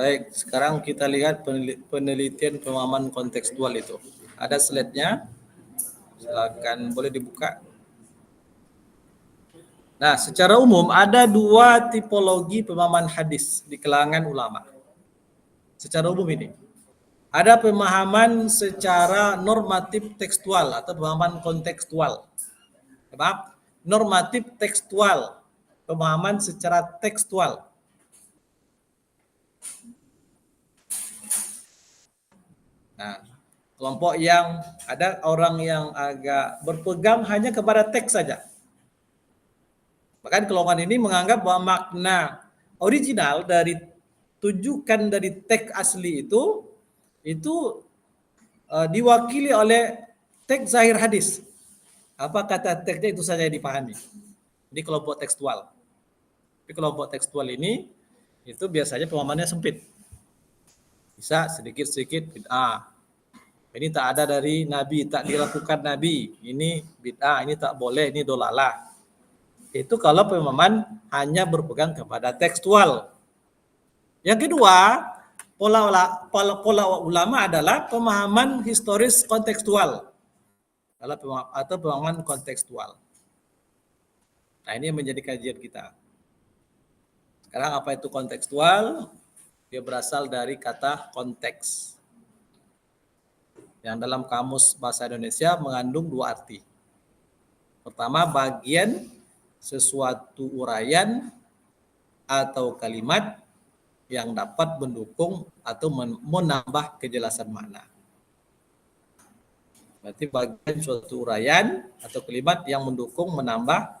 Baik, sekarang kita lihat penelitian pemahaman kontekstual itu. Ada slide-nya, silakan boleh dibuka. Nah, secara umum ada dua tipologi pemahaman hadis di kalangan ulama. Secara umum ini. Ada pemahaman secara normatif tekstual atau pemahaman kontekstual. Maaf, normatif tekstual. Pemahaman secara tekstual. Nah, kelompok yang ada orang yang agak berpegang hanya kepada teks saja. Bahkan kelompok ini menganggap bahwa makna original dari tujukan dari teks asli itu diwakili oleh teks zahir hadis. Apa kata teksnya itu saja yang dipahami. Ini kelompok tekstual. Tapi kelompok tekstual ini itu biasanya pemahamannya sempit. Bisa sedikit-sedikit bid'ah. Ini tak ada dari Nabi, tak dilakukan Nabi. Ini bid'ah, ini tak boleh, ini dolalah. Itu kalau pemahaman hanya berpegang kepada tekstual. Yang kedua, pola ulama adalah pemahaman historis kontekstual. Atau pemahaman kontekstual. Nah, ini yang menjadi kajian kita. Sekarang apa itu kontekstual? Dia berasal dari kata konteks. Yang dalam kamus bahasa Indonesia mengandung dua arti. Pertama, bagian sesuatu uraian atau kalimat yang dapat mendukung atau menambah kejelasan makna. Berarti bagian suatu uraian atau kalimat yang mendukung menambah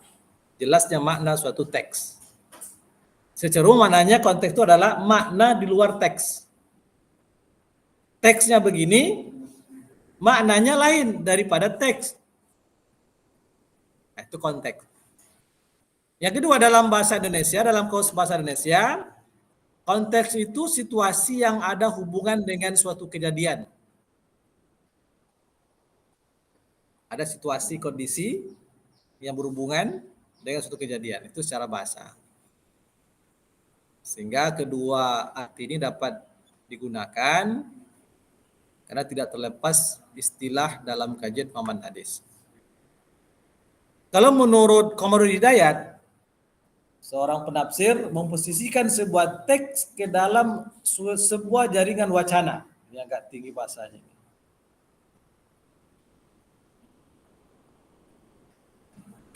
jelasnya makna suatu teks. Secara umum maknanya konteks itu adalah makna di luar teks. Teksnya begini, maknanya lain daripada teks. Nah, itu konteks. Yang kedua dalam bahasa Indonesia, dalam kamus bahasa Indonesia, konteks itu situasi yang ada hubungan dengan suatu kejadian. Ada situasi kondisi yang berhubungan dengan suatu kejadian. Itu secara bahasa. Sehingga kedua arti ini dapat digunakan karena tidak terlepas istilah dalam kajian pemahaman hadis. Kalau menurut Qamarudin Hidayat, seorang penafsir memposisikan sebuah teks ke dalam sebuah jaringan wacana. Ini agak tinggi bahasanya.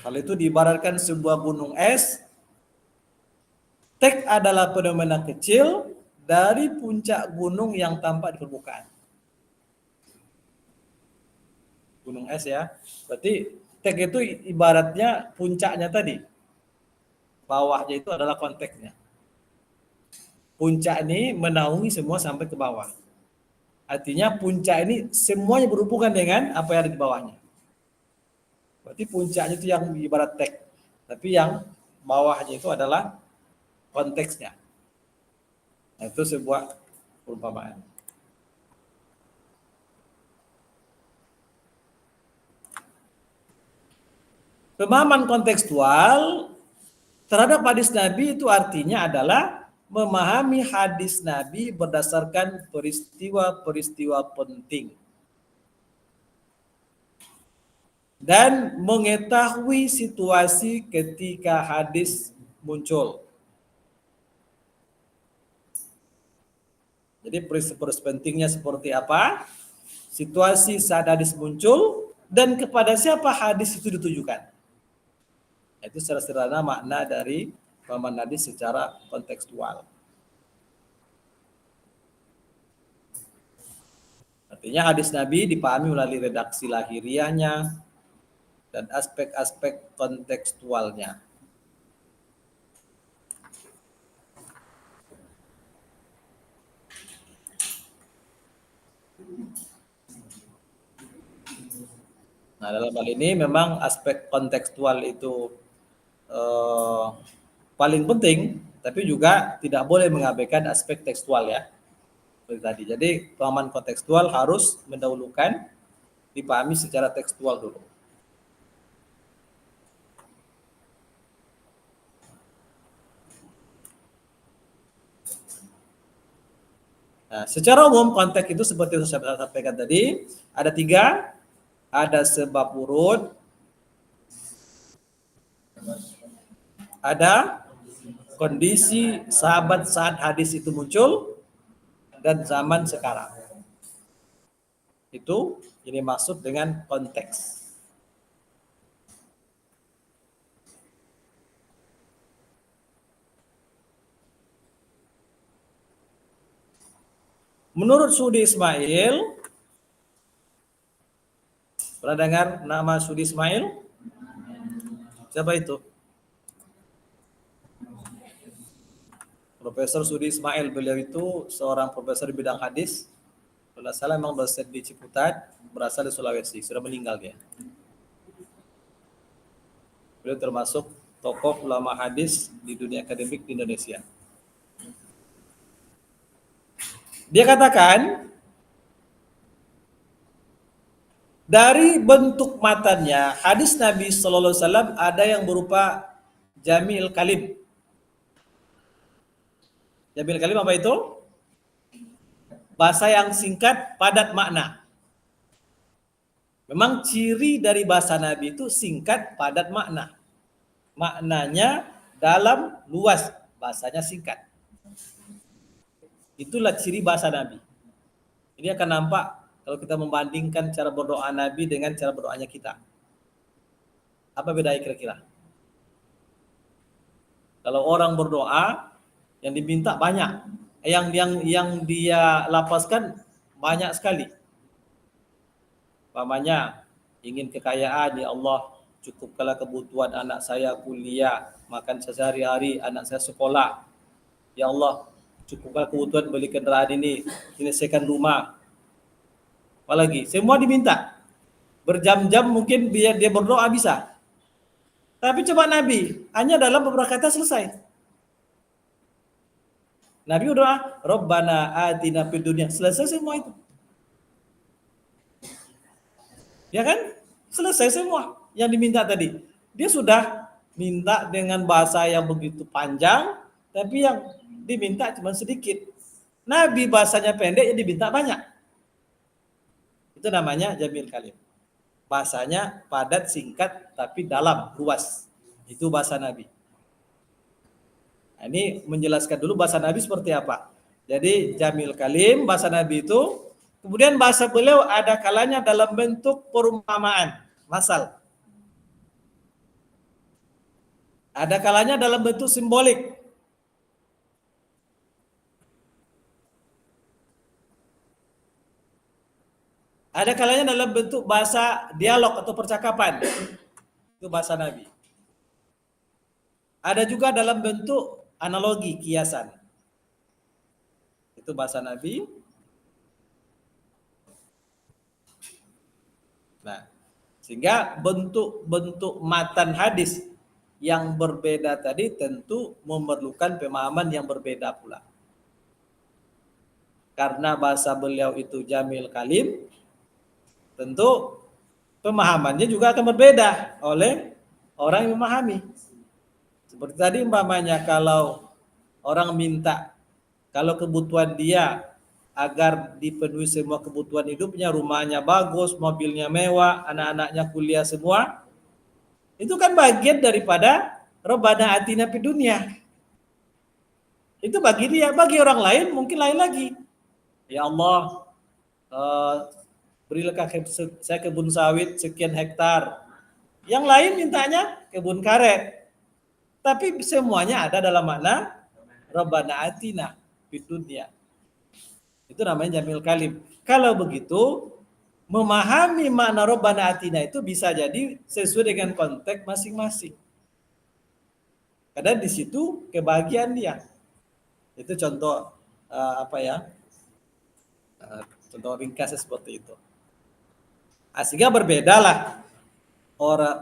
Kalau itu diibaratkan sebuah gunung es, teks adalah fenomena kecil dari puncak gunung yang tampak di permukaan. Gunung es ya. Berarti teks itu ibaratnya puncaknya tadi. Bawahnya itu adalah konteksnya. Puncak ini menaungi semua sampai ke bawah. Artinya puncak ini semuanya berhubungan dengan apa yang ada di bawahnya. Berarti puncaknya itu yang ibarat teks. Tapi yang bawahnya itu adalah konteksnya. Nah, itu sebuah perumpamaan. Pemahaman kontekstual terhadap hadis Nabi itu artinya adalah memahami hadis Nabi berdasarkan peristiwa-peristiwa penting dan mengetahui situasi ketika hadis muncul. Jadi peristiwa pentingnya seperti apa, situasi saat hadis muncul, dan kepada siapa hadis itu ditujukan. Itu secara sederhana makna dari pemahaman hadis secara kontekstual. Artinya hadis Nabi dipahami melalui redaksi lahiriahnya dan aspek-aspek kontekstualnya. Nah, dalam hal ini memang aspek kontekstual itu paling penting, tapi juga tidak boleh mengabaikan aspek tekstual ya. Seperti tadi. Jadi pemahaman kontekstual harus mendahulukan dipahami secara tekstual dulu. Nah, secara umum konteks itu seperti yang saya sampaikan tadi, ada 3, ada sebab urut, ada kondisi sahabat saat hadis itu muncul, dan zaman sekarang. Itu ini maksud dengan konteks. Menurut Sudi Ismail, pernah dengar nama Sudi Ismail? Siapa itu? Profesor Sudi Ismail, beliau itu seorang profesor di bidang hadis. Kalau salah memang dosen di Ciputat, berasal di Sulawesi, sudah meninggal dia. Beliau termasuk tokoh ulama hadis di dunia akademik di Indonesia. Dia katakan, dari bentuk matanya, hadis Nabi Sallallahu Alaihi Wasallam ada yang berupa jamil kalim. Jamil kalim apa itu? Bahasa yang singkat, padat makna. Memang ciri dari bahasa Nabi itu singkat, padat makna. Maknanya dalam, luas, bahasanya singkat. Itulah ciri bahasa Nabi. Ini akan nampak kalau kita membandingkan cara berdoa Nabi dengan cara berdoanya kita. Apa bedanya kira-kira? Kalau orang berdoa, yang diminta banyak, yang dia lapaskan banyak sekali. Umpamanya ingin kekayaan, ya Allah cukupkanlah kebutuhan anak saya kuliah, makan sehari-hari, anak saya sekolah. Ya Allah cukupkanlah kebutuhan beli kendaraan ini, selesaikan rumah. Apalagi semua diminta. Berjam-jam mungkin biar dia berdoa bisa. Tapi coba Nabi, hanya dalam beberapa kata selesai. Nabi berdoa, Rabbana atina fid dunya. Selesai semua itu. Ya kan? Selesai semua yang diminta tadi. Dia sudah minta dengan bahasa yang begitu panjang, tapi yang diminta cuma sedikit. Nabi bahasanya pendek, yang diminta banyak. Itu namanya jamil kalim. Bahasanya padat, singkat, tapi dalam, luas. Itu bahasa Nabi. Nah, ini menjelaskan dulu bahasa Nabi seperti apa. Jadi jamil kalim, bahasa Nabi itu, kemudian bahasa beliau ada kalanya dalam bentuk perumpamaan, masal. Ada kalanya dalam bentuk simbolik. Ada kalanya dalam bentuk bahasa dialog atau percakapan. Itu bahasa Nabi. Ada juga dalam bentuk analogi, kiasan. Itu bahasa Nabi. Nah, sehingga bentuk-bentuk matan hadis yang berbeda tadi tentu memerlukan pemahaman yang berbeda pula. Karena bahasa beliau itu jamil kalim, tentu pemahamannya juga akan berbeda oleh orang yang memahami. Seperti tadi umpamanya kalau orang minta, kalau kebutuhan dia agar dipenuhi semua kebutuhan hidupnya, rumahnya bagus, mobilnya mewah, anak-anaknya kuliah semua, itu kan bagian daripada Rabbana atina fid dunya. Itu bagi dia, bagi orang lain mungkin lain lagi. Ya Allah, berilah saya kebun sawit sekian hektar. Yang lain mintanya kebun karet. Tapi semuanya ada dalam makna Rabbana atina fid dunya. Itu namanya jamil kalim. Kalau begitu, memahami makna Rabbana atina itu bisa jadi sesuai dengan konteks masing-masing. Karena di situ kebahagiaan dia. Itu contoh contoh ringkasnya seperti itu. Sehingga berbedalah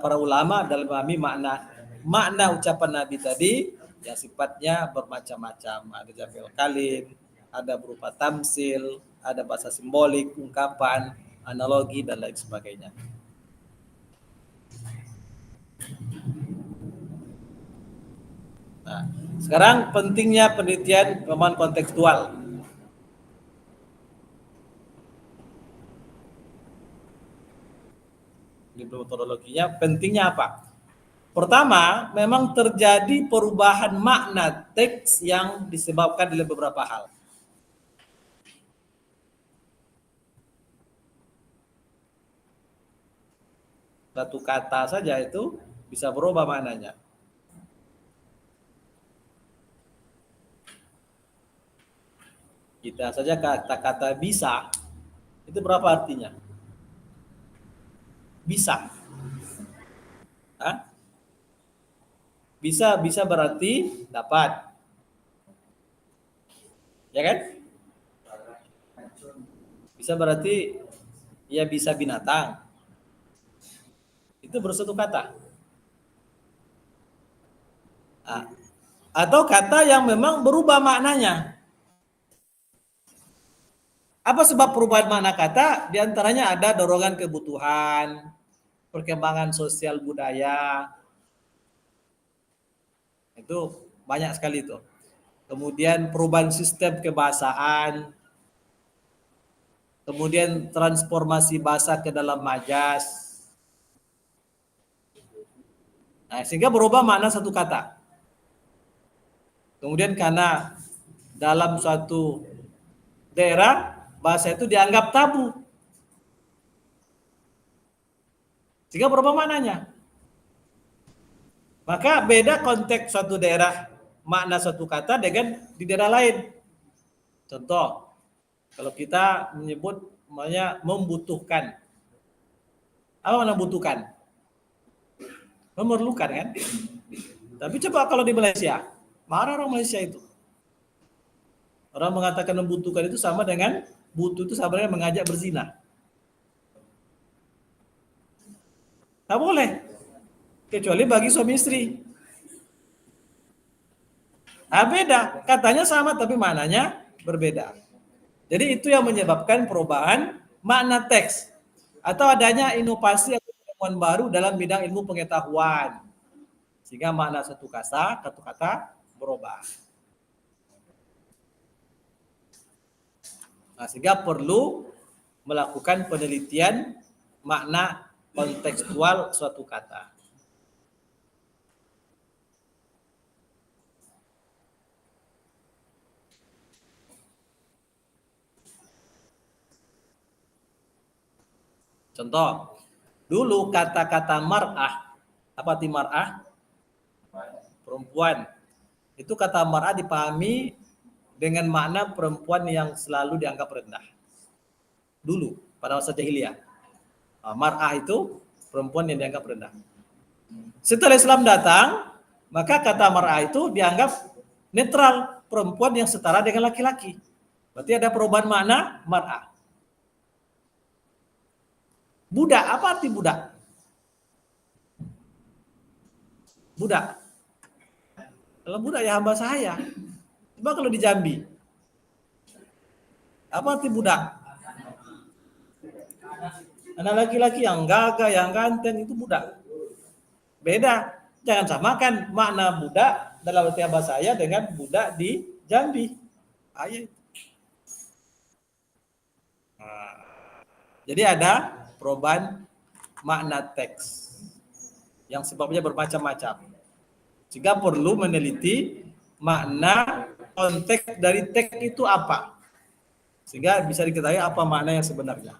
para ulama dalam memahami makna ucapan Nabi tadi yang sifatnya bermacam-macam. Ada jamil kalim, ada berupa tamsil, ada bahasa simbolik, ungkapan, analogi dan lain sebagainya. Nah, sekarang pentingnya penelitian pemahaman kontekstual. Metodologinya pentingnya apa? Pertama, memang terjadi perubahan makna teks yang disebabkan oleh beberapa hal. Satu kata saja itu bisa berubah maknanya. Kita saja kata-kata bisa, itu berapa artinya? Bisa. Hah? Bisa berarti dapat. Ya kan? Bisa berarti ya bisa binatang. Itu bersatu kata. Nah, atau kata yang memang berubah maknanya. Apa sebab perubahan makna kata? Di antaranya ada dorongan kebutuhan, perkembangan sosial budaya. Itu banyak sekali itu. Kemudian perubahan sistem kebahasaan, kemudian transformasi bahasa ke dalam majas. Nah, sehingga berubah makna satu kata. Kemudian karena dalam suatu daerah bahasa itu dianggap tabu, sehingga berubah maknanya. Maka beda konteks suatu daerah makna suatu kata dengan di daerah lain. Contoh, kalau kita menyebut namanya membutuhkan. Apa makna membutuhkan? Memerlukan kan? Tapi coba kalau di Malaysia, marah orang Malaysia itu. Orang mengatakan membutuhkan itu sama dengan butuh itu sama dengan mengajak berzina. Tak boleh. Kecuali bagi suami istri. Nah, beda. Katanya sama tapi maknanya berbeda. Jadi itu yang menyebabkan perubahan makna teks. Atau adanya inovasi atau penemuan baru dalam bidang ilmu pengetahuan. Sehingga makna satu kata berubah. Nah, sehingga perlu melakukan penelitian makna kontekstual suatu kata. Contoh, dulu kata-kata mar'ah, apa arti mar'ah? Perempuan. Itu kata mar'ah dipahami dengan makna perempuan yang selalu dianggap rendah. Dulu, pada masa jahiliyah. Mar'ah itu perempuan yang dianggap rendah. Setelah Islam datang, maka kata mar'ah itu dianggap netral, perempuan yang setara dengan laki-laki. Berarti ada perubahan makna mar'ah. Budak, apa arti budak? Budak. Kalau budak ya hamba saya. Coba kalau di Jambi. Apa arti budak? Anak laki-laki yang gagah, yang ganteng itu budak. Beda. Jangan samakan makna budak dalam arti bahasa saya dengan budak di Jambi. Ayo. Jadi ada perubahan makna teks yang sebabnya bermacam-macam. Sehingga perlu meneliti makna konteks dari teks itu apa. Sehingga bisa diketahui apa makna yang sebenarnya.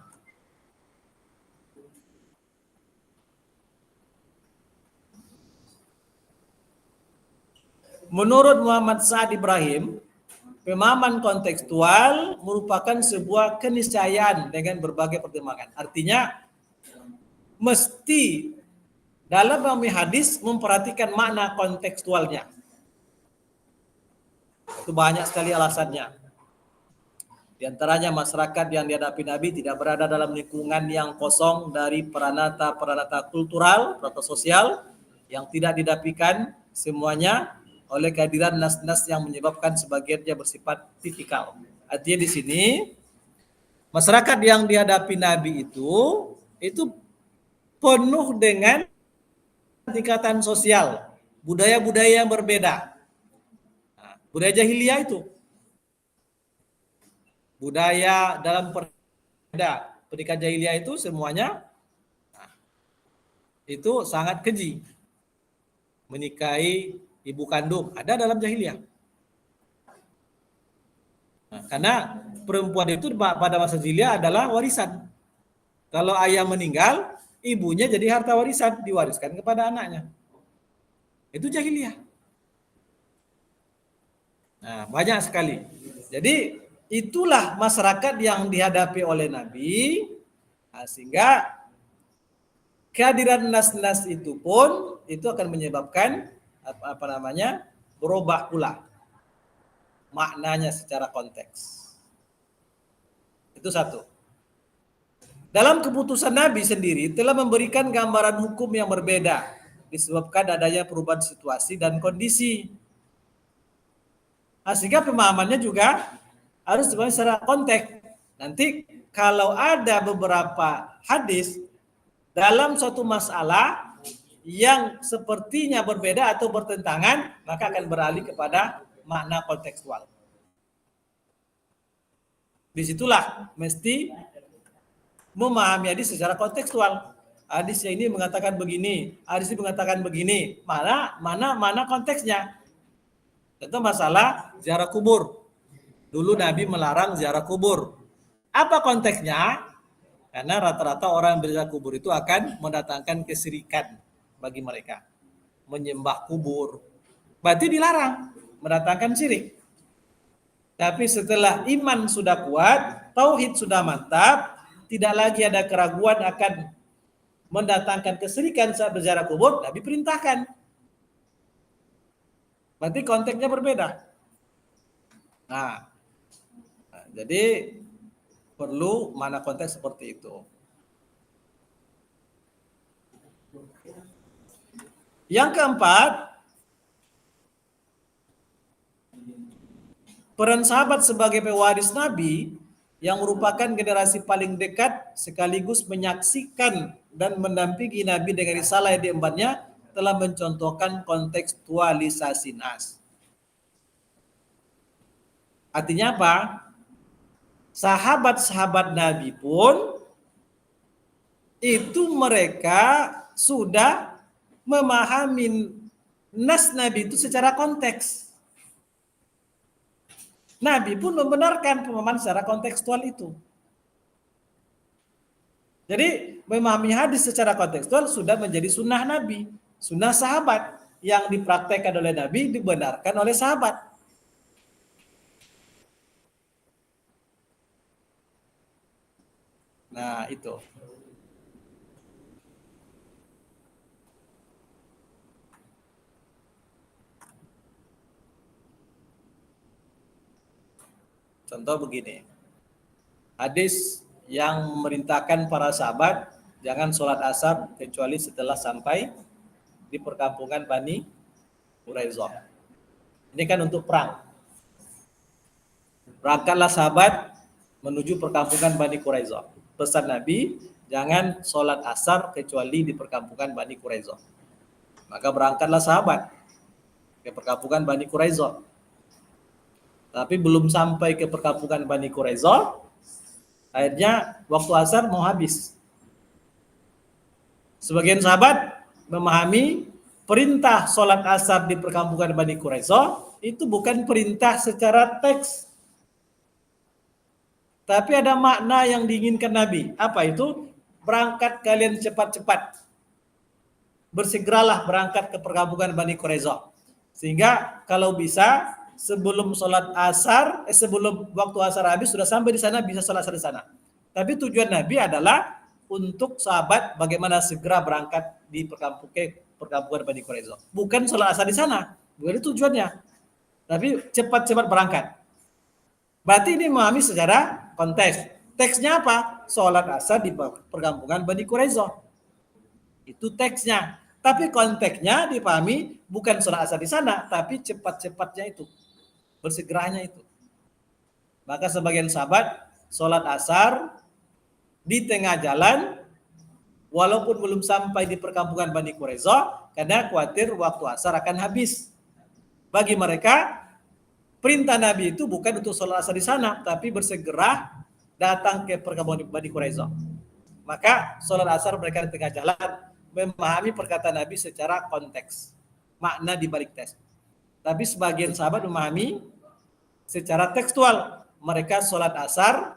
Menurut Muhammad Sa'ad Ibrahim, pemahaman kontekstual merupakan sebuah keniscayaan dengan berbagai pertimbangan. Artinya, mesti dalam memahami hadis memperhatikan makna kontekstualnya. Itu banyak sekali alasannya. Di antaranya masyarakat yang dihadapi Nabi tidak berada dalam lingkungan yang kosong dari peranata kultural, peranata sosial yang tidak didapikan semuanya oleh kehadiran nas-nas yang menyebabkan sebagiannya bersifat tipikal. Artinya di sini masyarakat yang dihadapi Nabi itu penuh dengan tingkatan sosial, budaya-budaya yang berbeda. Nah, budaya jahiliyah itu, budaya dalam pernikahan jahiliyah itu semuanya itu sangat keji. Menikahi ibu kandung ada dalam jahiliyah. Nah, karena perempuan itu pada masa jahiliyah adalah warisan. Kalau ayah meninggal, ibunya jadi harta warisan, diwariskan kepada anaknya. Itu jahiliyah. Nah, banyak sekali. Jadi itulah masyarakat yang dihadapi oleh Nabi, sehingga kehadiran nas-nas itu pun itu akan menyebabkan berubah pula maknanya secara konteks. Itu satu. Dalam keputusan Nabi sendiri telah memberikan gambaran hukum yang berbeda disebabkan adanya perubahan situasi dan kondisi. Sehingga pemahamannya juga harus dipahami secara konteks. Nanti kalau ada beberapa hadis dalam suatu masalah yang sepertinya berbeda atau bertentangan, maka akan beralih kepada makna kontekstual. Disitulah mesti memahami hadis secara kontekstual. Hadis ini mengatakan begini, hadis ini mengatakan begini. Mana konteksnya? Contoh masalah ziarah kubur. Dulu Nabi melarang ziarah kubur. Apa konteksnya? Karena rata-rata orang yang berziarah kubur itu akan mendatangkan kesyirikan bagi mereka. Menyembah kubur. Berarti dilarang mendatangkan syirik. Tapi setelah iman sudah kuat, tauhid sudah mantap, tidak lagi ada keraguan akan mendatangkan kesyirikan saat berziarah kubur, Nabi perintahkan. Berarti konteksnya berbeda. Nah, jadi perlu mana konteks seperti itu. Yang keempat, peran sahabat sebagai pewaris Nabi yang merupakan generasi paling dekat sekaligus menyaksikan dan mendampingi Nabi dengan risalah yang diembannya telah mencontohkan kontekstualisasi nas. Artinya apa? Sahabat-sahabat Nabi pun itu mereka sudah memahami nas Nabi itu secara konteks. Nabi pun membenarkan pemahaman secara kontekstual itu. Jadi memahami hadis secara kontekstual sudah menjadi sunnah Nabi, sunnah sahabat yang dipraktekkan oleh Nabi dibenarkan oleh sahabat. Nah itu. Contoh begini, hadis yang memerintahkan para sahabat jangan sholat asar kecuali setelah sampai di perkampungan Bani Quraisyah. Ini kan untuk perang. Berangkatlah sahabat menuju perkampungan Bani Quraisyah. Pesan Nabi, jangan sholat asar kecuali di perkampungan Bani Quraisyah. Maka berangkatlah sahabat ke perkampungan Bani Quraisyah. Tapi belum sampai ke perkampungan Bani Quraisyah, akhirnya waktu asar mau habis. Sebagian sahabat memahami perintah sholat asar di perkampungan Bani Quraisyah itu bukan perintah secara teks, tapi ada makna yang diinginkan Nabi. Apa itu? Berangkat kalian cepat-cepat. Bersegeralah berangkat ke perkampungan Bani Quraisyah. Sehingga kalau bisa sebelum sholat asar, sebelum waktu asar habis sudah sampai di sana, bisa sholat asar di sana. Tapi tujuan Nabi adalah untuk sahabat bagaimana segera berangkat di perkampungan Bani Quraisyah. Bukan sholat asar di sana, bukan itu tujuannya. Tapi cepat-cepat berangkat. Berarti ini memahami secara konteks. Teksnya apa? Sholat asar di perkampungan Bani Quraisyah. Itu teksnya. Tapi konteksnya dipahami bukan sholat asar di sana, tapi cepat-cepatnya itu. Bersegeranya itu. Maka sebagian sahabat sholat asar di tengah jalan walaupun belum sampai di perkampungan Bani Quraisyah karena khawatir waktu asar akan habis. Bagi mereka perintah Nabi itu bukan untuk sholat asar di sana, tapi bersegera datang ke perkampungan Bani Quraisyah. Maka sholat asar mereka di tengah jalan memahami perkataan Nabi secara konteks, makna di balik teks. Tapi sebagian sahabat memahami secara tekstual. Mereka sholat asar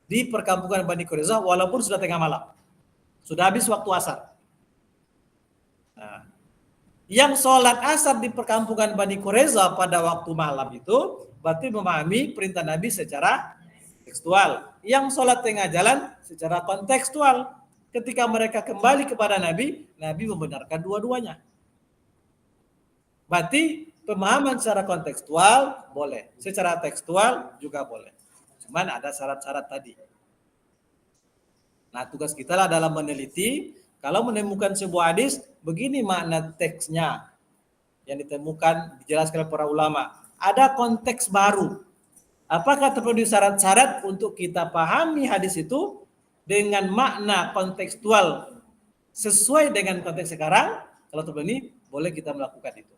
di perkampungan Bani Quraisyah walaupun sudah tengah malam. Sudah habis waktu asar. Nah, yang sholat asar di perkampungan Bani Quraisyah pada waktu malam itu berarti memahami perintah Nabi secara tekstual. Yang sholat tengah jalan secara kontekstual. Ketika mereka kembali kepada Nabi, Nabi membenarkan dua-duanya. Berarti pemahaman secara kontekstual boleh, secara tekstual juga boleh. Cuman ada syarat-syarat tadi. Nah, tugas kita lah dalam meneliti, kalau menemukan sebuah hadis, begini makna teksnya yang ditemukan, dijelaskan oleh para ulama. Ada konteks baru. Apakah terpenuhi syarat-syarat untuk kita pahami hadis itu dengan makna kontekstual sesuai dengan konteks sekarang? Kalau terpenuhi, boleh kita melakukan itu.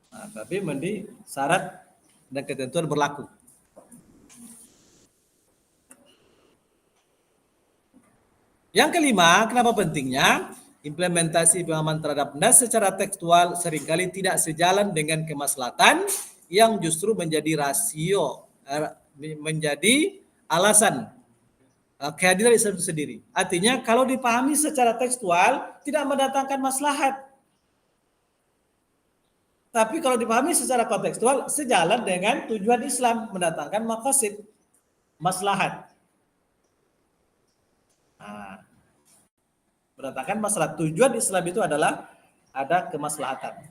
Nah, tapi mesti syarat dan ketentuan berlaku. Yang kelima, kenapa pentingnya? Implementasi pemahaman terhadap nas secara tekstual seringkali tidak sejalan dengan kemaslahatan yang justru menjadi rasio, menjadi alasan kehadiran Islam itu sendiri. Artinya kalau dipahami secara tekstual tidak mendatangkan maslahat. Tapi kalau dipahami secara kontekstual sejalan dengan tujuan Islam, mendatangkan maqasid, maslahat. Nah, mendatangkan maslahat. Tujuan Islam itu adalah ada kemaslahatan.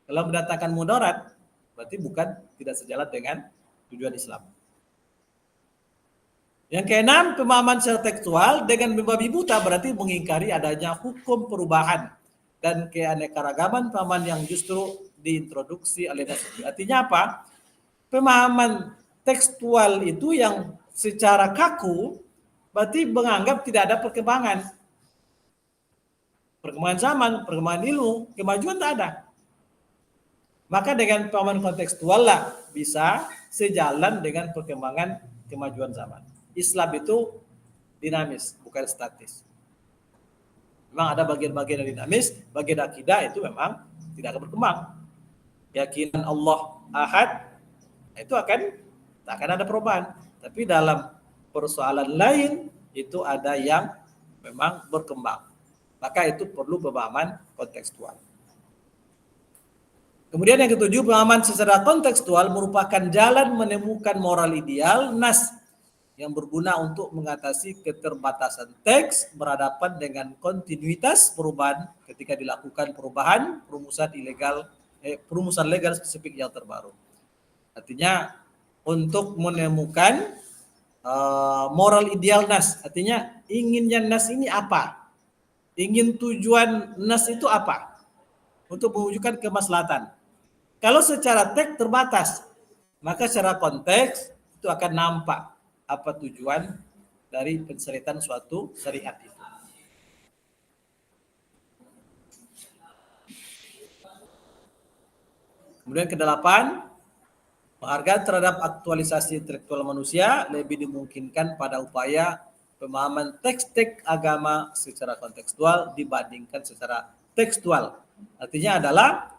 Kalau mendatangkan mudarat, berarti bukan tidak sejalan dengan tujuan Islam. Yang keenam, pemahaman secara tekstual dengan membabi buta berarti mengingkari adanya hukum perubahan dan keanekaragaman pemahaman yang justru diintroduksi oleh Nabi. Artinya apa? Pemahaman tekstual itu yang secara kaku berarti menganggap tidak ada perkembangan. Perkembangan zaman, perkembangan ilmu, kemajuan tak ada. Maka dengan pemahaman kontekstual lah bisa sejalan dengan perkembangan kemajuan zaman. Islam itu dinamis, bukan statis. Memang ada bagian-bagian yang dinamis, bagian akidah itu memang tidak akan berkembang. Keyakinan Allah Ahad itu tak akan ada perubahan. Tapi dalam persoalan lain itu ada yang memang berkembang. Maka itu perlu pemahaman kontekstual. Kemudian yang ketujuh, pemahaman secara kontekstual merupakan jalan menemukan moral ideal nas yang berguna untuk mengatasi keterbatasan teks berhadapan dengan kontinuitas perubahan ketika dilakukan perubahan perumusan legal spesifik yang terbaru. Artinya untuk menemukan moral ideal nas, artinya inginnya nas ini apa? Ingin tujuan nas itu apa? Untuk mewujudkan kemaslahatan. Kalau secara teks terbatas, maka secara konteks itu akan nampak apa tujuan dari pensyariatan suatu syariat itu. Kemudian kedelapan, penghargaan terhadap aktualisasi intelektual manusia lebih dimungkinkan pada upaya pemahaman teks-teks agama secara kontekstual dibandingkan secara tekstual. Artinya adalah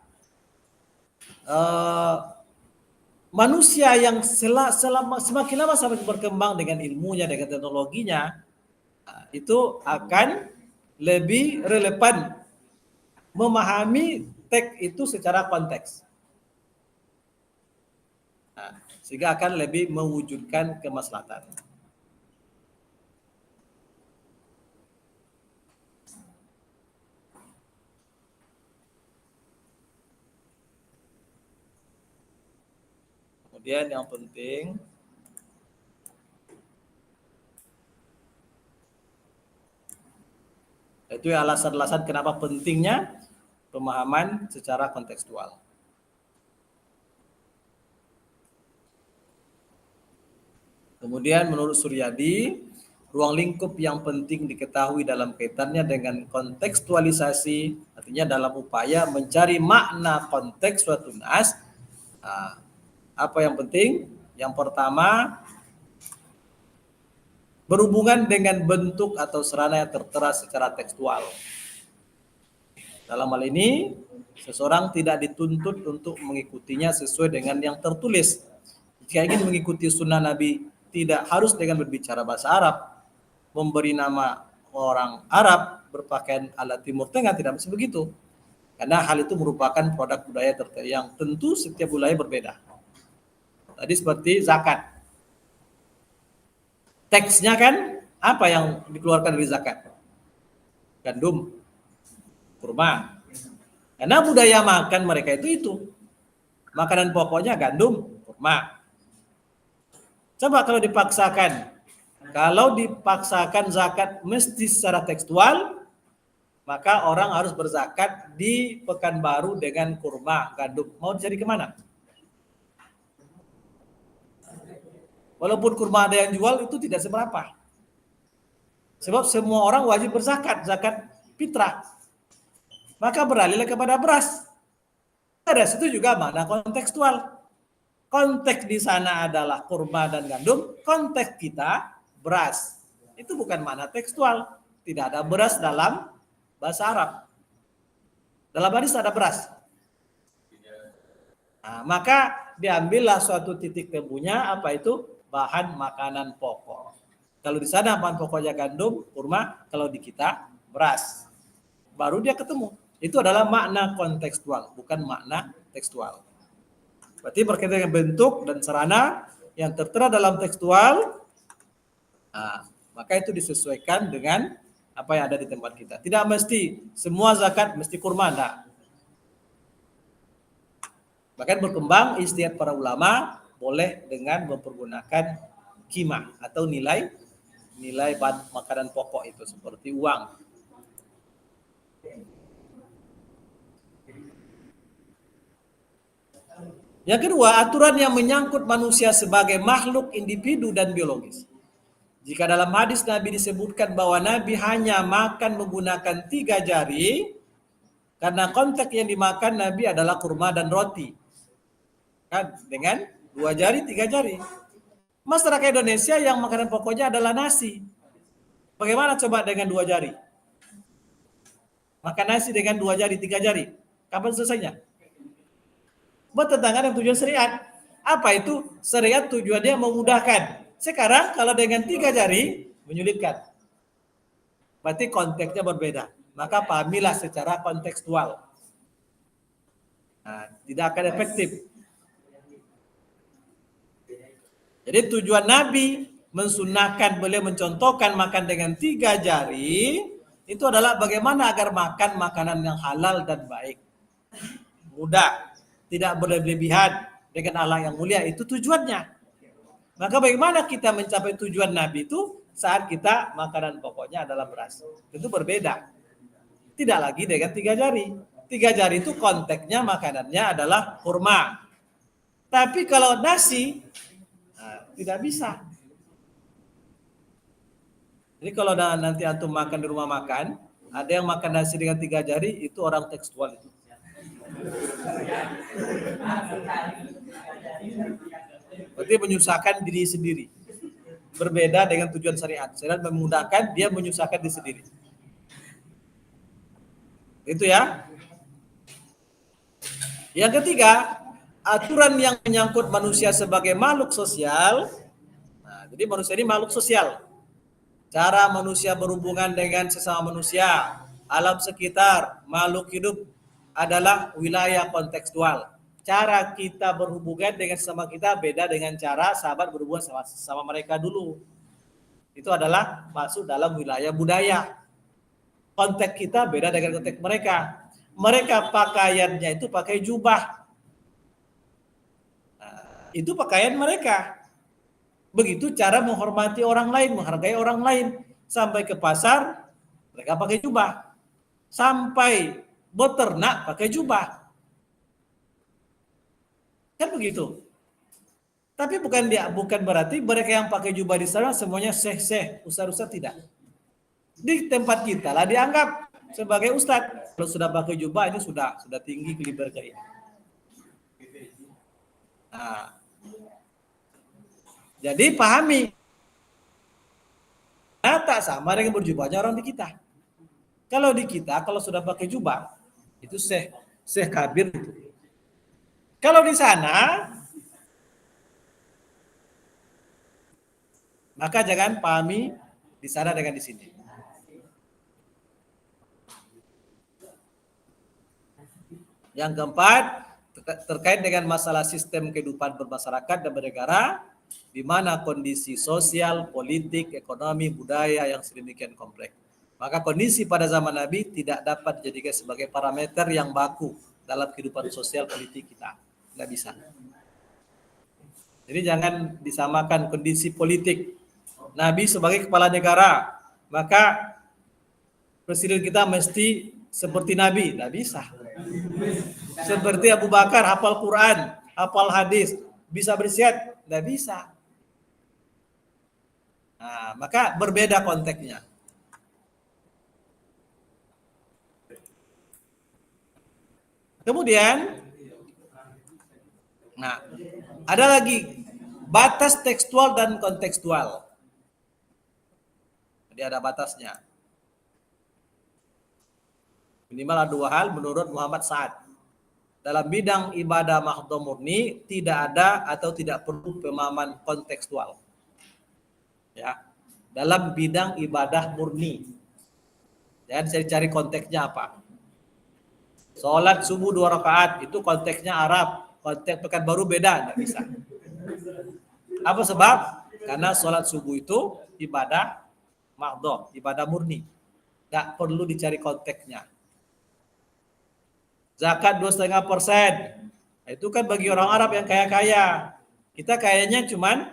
manusia yang semakin lama semakin berkembang dengan ilmunya, dengan teknologinya, itu akan lebih relevan memahami teks itu secara konteks. Sehingga akan lebih mewujudkan kemaslahatan. Kemudian yang penting itu alasan-alasan kenapa pentingnya pemahaman secara kontekstual. Kemudian menurut Suryadi, ruang lingkup yang penting diketahui dalam kaitannya dengan kontekstualisasi, artinya dalam upaya mencari makna konteks suatu nas. Apa yang penting? Yang pertama, berhubungan dengan bentuk atau sarana yang tertera secara tekstual. Dalam hal ini, seseorang tidak dituntut untuk mengikutinya sesuai dengan yang tertulis. Jika ingin mengikuti sunnah Nabi, tidak harus dengan berbicara bahasa Arab, memberi nama orang Arab, berpakaian ala Timur Tengah, tidak bisa begitu. Karena hal itu merupakan produk budaya yang tentu setiap wilayah berbeda. Tadi seperti zakat. Teksnya kan apa yang dikeluarkan dari zakat? Gandum, kurma. Karena budaya makan mereka itu. Makanan pokoknya gandum, kurma. Coba kalau dipaksakan zakat mesti secara tekstual, maka orang harus berzakat di Pekanbaru dengan kurma, gandum. Mau dicari kemana? Walaupun kurma ada yang jual, itu tidak seberapa. Sebab semua orang wajib berzakat, zakat fitrah. Maka beralihlah kepada beras. Beras itu juga makna kontekstual. Konteks di sana adalah kurma dan gandum, konteks kita beras. Itu bukan makna tekstual. Tidak ada beras dalam bahasa Arab. Dalam hadis ada beras. Nah, maka diambillah suatu titik temunya, apa itu? Bahan makanan pokok. Kalau di sana bahan pokoknya gandum, kurma, kalau di kita beras. Baru dia ketemu. Itu adalah makna kontekstual, bukan makna tekstual. Berarti berkaitan dengan bentuk dan sarana yang tertera dalam tekstual, nah, maka itu disesuaikan dengan apa yang ada di tempat kita. Tidak mesti semua zakat mesti kurma, enggak. Bahkan berkembang ijtihad para ulama boleh dengan mempergunakan qimah atau nilai bahan makanan pokok itu seperti uang. Yang kedua, aturan yang menyangkut manusia sebagai makhluk individu dan biologis. Jika dalam hadis Nabi disebutkan bahwa Nabi hanya makan menggunakan 3 jari, karena konteks yang dimakan Nabi adalah kurma dan roti. Kan? Dengan 2 jari, 3 jari. Masyarakat Indonesia yang makanan pokoknya adalah nasi. Bagaimana coba dengan 2 jari? Makan nasi dengan 2 jari, 3 jari. Kapan selesainya? Bertentangan dengan tujuan syariat. Apa itu? Syariat tujuannya memudahkan. Sekarang kalau dengan 3 jari, menyulitkan. Berarti konteksnya berbeda. Maka pahamilah secara kontekstual. Nah, tidak akan efektif. Jadi tujuan Nabi mensunahkan, beliau mencontohkan makan dengan 3 jari, itu adalah bagaimana agar makan makanan yang halal dan baik. Mudah, tidak berlebihan dengan Allah yang mulia, itu tujuannya. Maka bagaimana kita mencapai tujuan Nabi itu saat kita makanan pokoknya adalah beras. Itu berbeda. Tidak lagi dengan 3 jari. 3 jari itu konteksnya makanannya adalah kurma. Tapi kalau nasi, tidak bisa. Jadi kalau nanti antum makan di rumah makan, ada yang makan nasi dengan 3 jari, itu orang tekstual itu. Berarti menyusahkan diri sendiri. Berbeda dengan tujuan syariat. Syariat memudahkan, dia menyusahkan diri sendiri. Itu ya. Yang ketiga, aturan yang menyangkut manusia sebagai makhluk sosial. Nah, jadi manusia ini makhluk sosial. Cara manusia berhubungan dengan sesama manusia, alam sekitar, makhluk hidup adalah wilayah kontekstual. Cara kita berhubungan dengan sesama kita beda dengan cara sahabat berhubungan sama mereka dulu. Itu adalah masuk dalam wilayah budaya. Konteks kita beda dengan konteks mereka. Mereka pakaiannya itu pakai jubah. Nah, itu pakaian mereka. Begitu cara menghormati orang lain, menghargai orang lain. Sampai ke pasar, mereka pakai jubah. Sampai beternak pakai jubah. Kan begitu. Tapi bukan berarti mereka yang pakai jubah di sana semuanya syekh, ustaz-ustaz, tidak. Di tempat kita lah dianggap sebagai ustaz. Kalau sudah pakai jubah ini sudah tinggi kaliber kayak. Nah, jadi pahami. tak sama dengan berjubahnya orang di kita. Kalau di kita, kalau sudah pakai jubah, itu Syekh Kabir itu. Kalau di sana, maka jangan pahami di sana dengan di sini. Yang keempat, terkait dengan masalah sistem kehidupan bermasyarakat dan bernegara, di mana kondisi sosial, politik, ekonomi, budaya yang sedemikian kompleks. Maka kondisi pada zaman Nabi tidak dapat dijadikan sebagai parameter yang baku dalam kehidupan sosial politik kita. Nggak bisa. Jadi jangan disamakan kondisi politik. Nabi sebagai kepala negara, maka presiden kita mesti seperti Nabi. Nggak bisa. Seperti Abu Bakar, hafal Quran, hafal hadis, bisa bersiat. Nggak bisa. Nah, maka berbeda konteksnya. Kemudian, nah, ada lagi batas tekstual dan kontekstual. Jadi ada batasnya. Minimal ada dua hal menurut Muhammad Sa'ad. Dalam bidang ibadah mahdhah murni tidak ada atau tidak perlu pemahaman kontekstual. Ya, dalam bidang ibadah murni. Jangan cari konteksnya apa. Sholat subuh 2 rakaat itu konteksnya Arab, konteks Pekanbaru beda, nggak bisa. Apa sebab? Karena sholat subuh itu ibadah mahdhah, ibadah murni, nggak perlu dicari konteksnya. Zakat 2,5%, itu kan bagi orang Arab yang kaya-kaya. Kita kayaknya cuman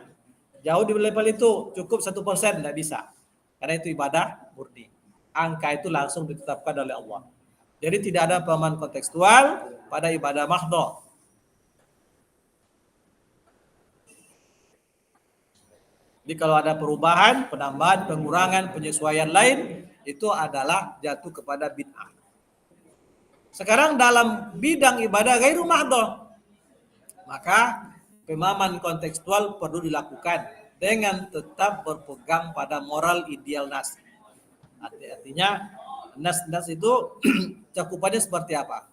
jauh di level itu, cukup 1%, nggak bisa, karena itu ibadah murni. Angka itu langsung ditetapkan oleh Allah. Jadi tidak ada pemahaman kontekstual pada ibadah mahdhah. Jadi kalau ada perubahan, penambahan, pengurangan, penyesuaian lain, itu adalah jatuh kepada bid'ah. Sekarang dalam bidang ibadah ghairu mahdhah, maka pemahaman kontekstual perlu dilakukan dengan tetap berpegang pada moral ideal nas. Artinya nas itu cakupannya seperti apa?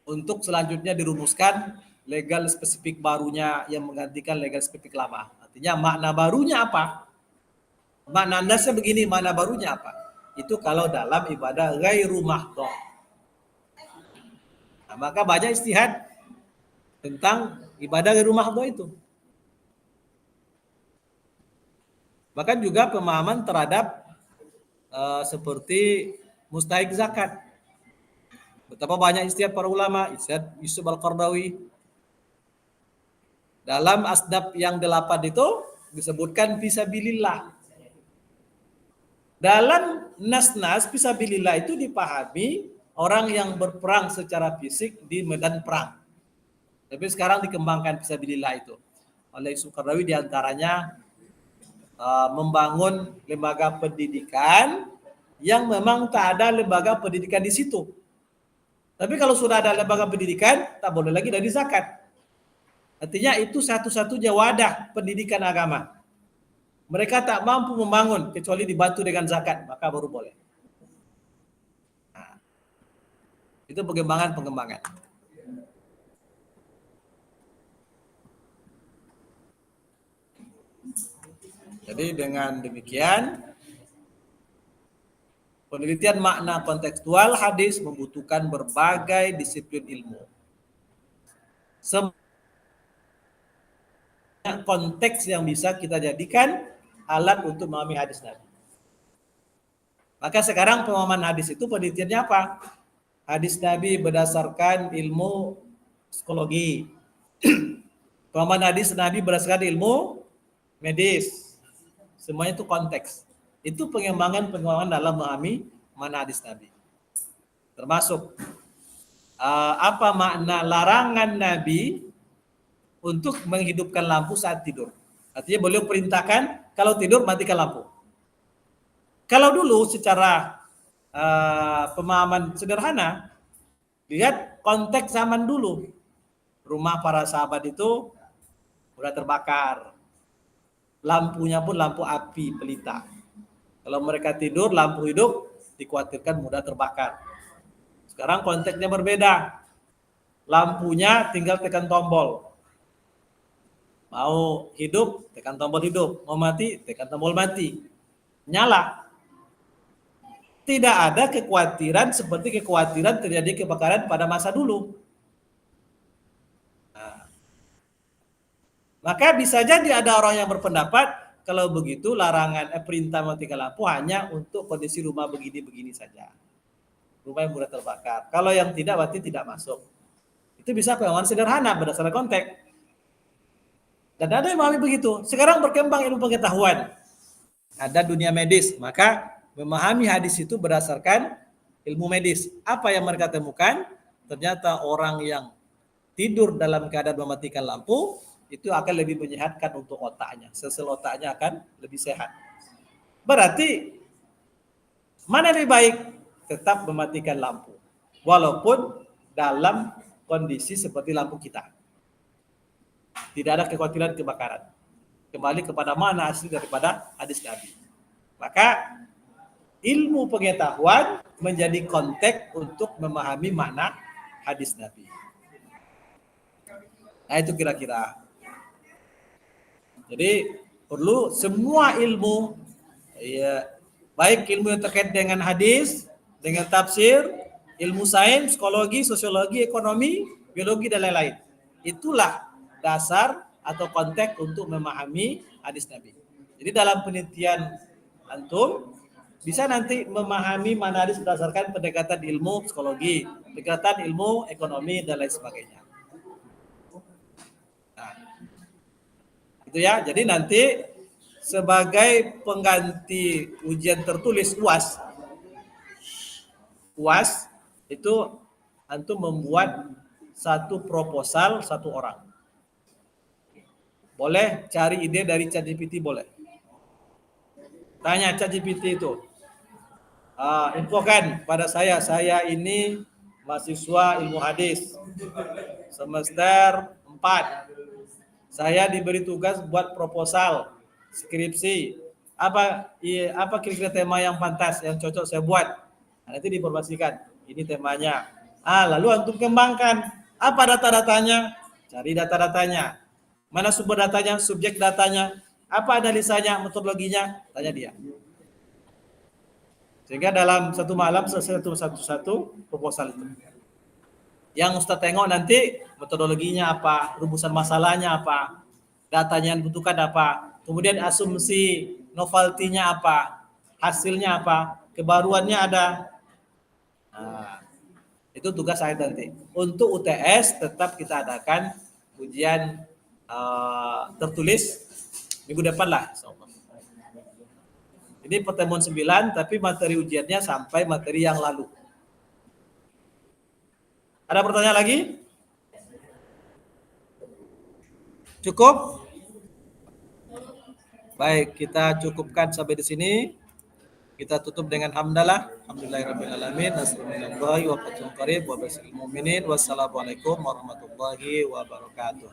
Untuk selanjutnya dirumuskan legal spesifik barunya yang menggantikan legal spesifik lama. Artinya makna barunya apa? Makna nasnya begini, makna barunya apa? Itu kalau dalam ibadah ghairu mahdhah. Nah, maka banyak istihad tentang ibadah ghairu mahdhah itu. Bahkan juga pemahaman terhadap seperti mustahik zakat. Betapa banyak istihad para ulama, istihad Yusuf Al-Qardawi. Dalam asdab yang 8 itu disebutkan fisabilillah. Dalam nas-nas fisabilillah itu dipahami orang yang berperang secara fisik di medan perang. Tapi sekarang dikembangkan fisabilillah itu oleh Yusuf Al-Qardawi, diantaranya membangun lembaga pendidikan yang memang tak ada lembaga pendidikan di situ. Tapi kalau sudah ada lembaga pendidikan, tak boleh lagi dari zakat. Artinya itu satu-satunya wadah pendidikan agama. Mereka tak mampu membangun kecuali dibantu dengan zakat, maka baru boleh. Nah, itu pengembangan. Jadi dengan demikian, penelitian makna kontekstual hadis membutuhkan berbagai disiplin ilmu. Konteks yang bisa kita jadikan alat untuk memahami hadis Nabi. Maka sekarang pemahaman hadis itu penelitiannya apa? Hadis Nabi berdasarkan ilmu psikologi. Pemahaman hadis Nabi berdasarkan ilmu medis. Semuanya itu konteks. Itu pengembangan dalam memahami makna hadis Nabi. Termasuk apa makna larangan Nabi untuk menghidupkan lampu saat tidur. Artinya beliau perintahkan kalau tidur matikan lampu. Kalau dulu secara pemahaman sederhana, lihat konteks zaman dulu. Rumah para sahabat itu sudah terbakar. lampunya pun lampu api pelita. Kalau mereka tidur, lampu hidup, dikhawatirkan mudah terbakar. Sekarang konteksnya berbeda. Lampunya tinggal tekan tombol. Mau hidup, tekan tombol hidup. Mau mati, tekan tombol mati. Nyala. Tidak ada kekhawatiran seperti kekhawatiran terjadi kebakaran pada masa dulu. Nah, maka bisa jadi ada orang yang berpendapat kalau begitu larangan perintah mematikan lampu hanya untuk kondisi rumah begini-begini saja. Rumah yang mudah terbakar. Kalau yang tidak berarti tidak masuk. Itu bisa pemahaman sederhana berdasarkan konteks. Dan ada yang memahami begitu. Sekarang berkembang ilmu pengetahuan. Ada dunia medis, maka memahami hadis itu berdasarkan ilmu medis. Apa yang mereka temukan? Ternyata orang yang tidur dalam keadaan mematikan lampu itu akan lebih menyehatkan untuk otaknya. Sel-sel otaknya akan lebih sehat. Berarti mana lebih baik? Tetap mematikan lampu. Walaupun dalam kondisi seperti lampu kita. Tidak ada kekhawatiran kebakaran. Kembali kepada mana asli daripada hadis Nabi. Maka ilmu pengetahuan menjadi konteks untuk memahami makna hadis Nabi. Nah itu kira-kira. Jadi perlu semua ilmu, ya, baik ilmu yang terkait dengan hadis, dengan tafsir, ilmu sains, psikologi, sosiologi, ekonomi, biologi dan lain-lain. Itulah dasar atau konteks untuk memahami hadis Nabi. Jadi dalam penelitian antum bisa nanti memahami mana hadis berdasarkan pendekatan ilmu psikologi, pendekatan ilmu ekonomi dan lain sebagainya. Nah, itu ya. Jadi nanti sebagai pengganti ujian tertulis UAS, UAS itu antum membuat satu proposal satu orang. Boleh cari ide dari ChatGPT boleh. Tanya ChatGPT itu. Infokan pada saya ini mahasiswa ilmu hadis semester 4. Saya diberi tugas buat proposal skripsi. Apa kira-kira tema yang pantas, yang cocok saya buat? Nah, nanti diinformasikan. Ini temanya. Lalu antum kembangkan. Apa data-datanya? Cari data-datanya. Mana sumber datanya? Subjek datanya. Apa analisanya? Metodologinya? Tanya dia. Sehingga dalam satu malam selesai satu proposal itu. Yang Ustaz tengok nanti metodologinya apa, rumusan masalahnya apa, datanya yang dibutuhkan apa, kemudian asumsi novelty-nya apa, hasilnya apa, kebaruannya ada. Nah, itu tugas saya nanti. Untuk UTS tetap kita adakan ujian tertulis minggu depan lah. Ini pertemuan 9, tapi materi ujiannya sampai materi yang lalu. Ada pertanyaan lagi? Cukup? Baik, kita cukupkan sampai di sini. Kita tutup dengan hamdalah. Alhamdulillahirabbil alamin. Nasrullahi wa fathul qarib wa basyiril mu'minin. Wassalamualaikum warahmatullahi wabarakatuh.